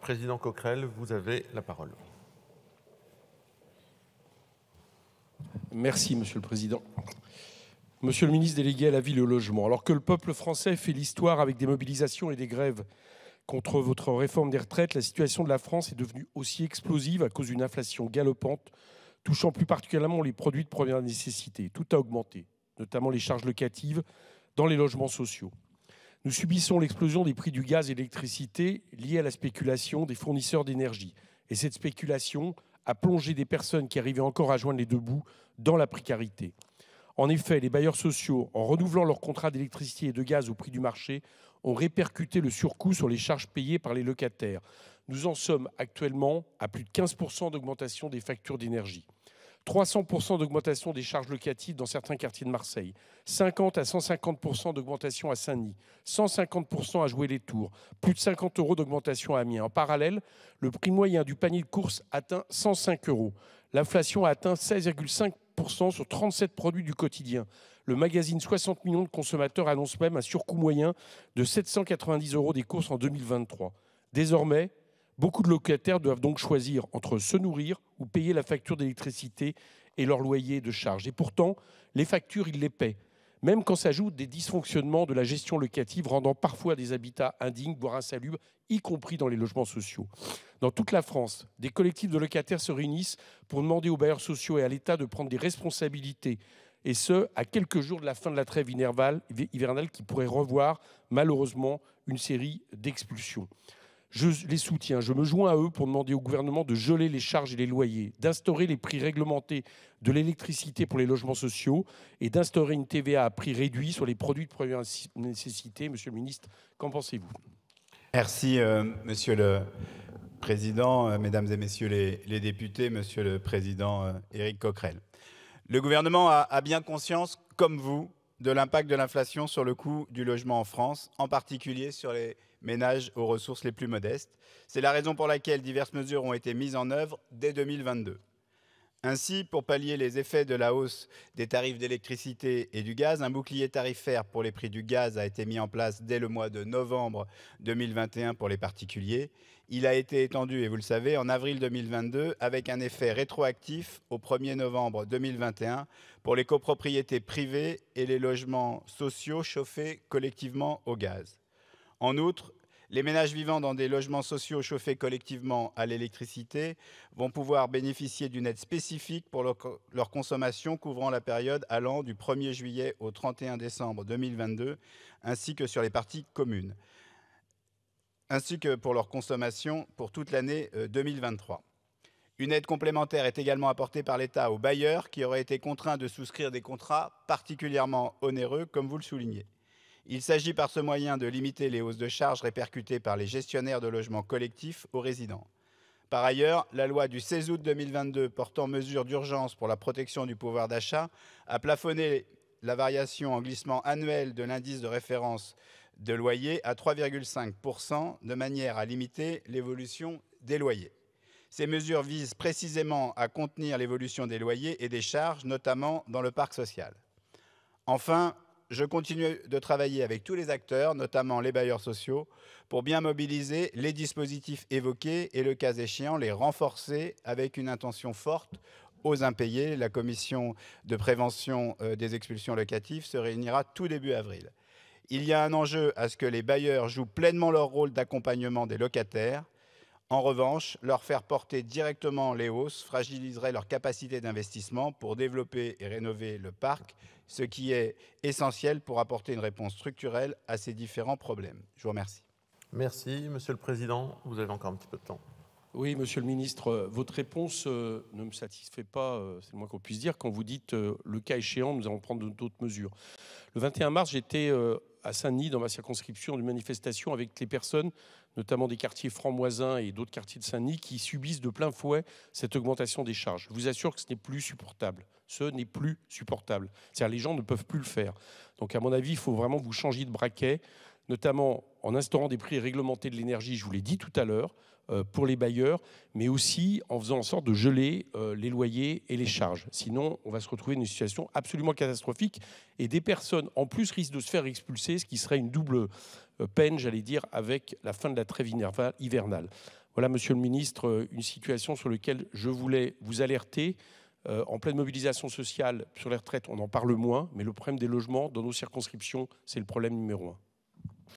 Président Coquerel, vous avez la parole. Merci, Monsieur le Président. Monsieur le ministre délégué à la Ville et au Logement, alors que le peuple français fait l'histoire avec des mobilisations et des grèves contre votre réforme des retraites, la situation de la France est devenue aussi explosive à cause d'une inflation galopante, touchant plus particulièrement les produits de première nécessité. Tout a augmenté, notamment les charges locatives dans les logements sociaux. Nous subissons l'explosion des prix du gaz et de l'électricité liée à la spéculation des fournisseurs d'énergie. Et cette spéculation a plongé des personnes qui arrivaient encore à joindre les deux bouts dans la précarité. En effet, les bailleurs sociaux, en renouvelant leurs contrats d'électricité et de gaz au prix du marché, ont répercuté le surcoût sur les charges payées par les locataires. Nous en sommes actuellement à plus de 15% d'augmentation des factures d'énergie. 300% d'augmentation des charges locatives dans certains quartiers de Marseille, 50 à 150% d'augmentation à Saint-Denis, 150% à Joué-les-Tours, plus de 50 € d'augmentation à Amiens. En parallèle, le prix moyen du panier de courses atteint 105 €. L'inflation a atteint 16,5% sur 37 produits du quotidien. Le magazine 60 millions de consommateurs annonce même un surcoût moyen de 790 € des courses en 2023. Désormais, beaucoup de locataires doivent donc choisir entre se nourrir ou payer la facture d'électricité et leur loyer de charge. Et pourtant, les factures, ils les paient, même quand s'ajoutent des dysfonctionnements de la gestion locative rendant parfois des habitats indignes, voire insalubres, y compris dans les logements sociaux. Dans toute la France, des collectifs de locataires se réunissent pour demander aux bailleurs sociaux et à l'État de prendre des responsabilités, et ce, à quelques jours de la fin de la trêve hivernale qui pourrait revoir, malheureusement, une série d'expulsions. Je les soutiens, je me joins à eux pour demander au gouvernement de geler les charges et les loyers, d'instaurer les prix réglementés de l'électricité pour les logements sociaux et d'instaurer une TVA à prix réduit sur les produits de première nécessité. Monsieur le ministre, qu'en pensez-vous? Merci, Monsieur le Président, Mesdames et Messieurs les députés, Monsieur le Président Éric Coquerel. Le gouvernement a bien conscience, comme vous, de l'impact de l'inflation sur le coût du logement en France, en particulier sur les ménages aux ressources les plus modestes. C'est la raison pour laquelle diverses mesures ont été mises en œuvre dès 2022. Ainsi, pour pallier les effets de la hausse des tarifs d'électricité et du gaz, un bouclier tarifaire pour les prix du gaz a été mis en place dès le mois de novembre 2021 pour les particuliers. Il a été étendu, et vous le savez, en avril 2022 avec un effet rétroactif au 1er novembre 2021 pour les copropriétés privées et les logements sociaux chauffés collectivement au gaz. En outre, les ménages vivant dans des logements sociaux chauffés collectivement à l'électricité vont pouvoir bénéficier d'une aide spécifique pour leur consommation couvrant la période allant du 1er juillet au 31 décembre 2022, ainsi que sur les parties communes, ainsi que pour leur consommation pour toute l'année 2023. Une aide complémentaire est également apportée par l'État aux bailleurs qui auraient été contraints de souscrire des contrats particulièrement onéreux, comme vous le soulignez. Il s'agit par ce moyen de limiter les hausses de charges répercutées par les gestionnaires de logements collectifs aux résidents. Par ailleurs, la loi du 16 août 2022 portant mesures d'urgence pour la protection du pouvoir d'achat a plafonné la variation en glissement annuel de l'indice de référence de loyer à 3,5% de manière à limiter l'évolution des loyers. Ces mesures visent précisément à contenir l'évolution des loyers et des charges, notamment dans le parc social. Enfin, je continue de travailler avec tous les acteurs, notamment les bailleurs sociaux, pour bien mobiliser les dispositifs évoqués et, le cas échéant, les renforcer avec une intention forte aux impayés. La commission de prévention des expulsions locatives se réunira tout début avril. Il y a un enjeu à ce que les bailleurs jouent pleinement leur rôle d'accompagnement des locataires. En revanche, leur faire porter directement les hausses fragiliserait leur capacité d'investissement pour développer et rénover le parc, ce qui est essentiel pour apporter une réponse structurelle à ces différents problèmes. Je vous remercie. Merci, Monsieur le Président. Vous avez encore un petit peu de temps. Oui, Monsieur le Ministre, votre réponse ne me satisfait pas, c'est le moins qu'on puisse dire, quand vous dites le cas échéant, nous allons prendre d'autres mesures. Le 21 mars, j'étais à Saint-Denis, dans ma circonscription, d'une manifestation avec les personnes, notamment des quartiers francs-moisins et d'autres quartiers de Saint-Denis, qui subissent de plein fouet cette augmentation des charges. Je vous assure que ce n'est plus supportable. Ce n'est plus supportable. C'est-à-dire les gens ne peuvent plus le faire. Donc, à mon avis, il faut vraiment vous changer de braquet, notamment en instaurant des prix réglementés de l'énergie, je vous l'ai dit tout à l'heure, pour les bailleurs, mais aussi en faisant en sorte de geler les loyers et les charges. Sinon, on va se retrouver dans une situation absolument catastrophique et des personnes, en plus, risquent de se faire expulser, ce qui serait une double peine, j'allais dire, avec la fin de la trêve hivernale. Voilà, Monsieur le Ministre, une situation sur laquelle je voulais vous alerter. En pleine mobilisation sociale sur les retraites, on en parle moins, mais le problème des logements dans nos circonscriptions, c'est le problème numéro 1.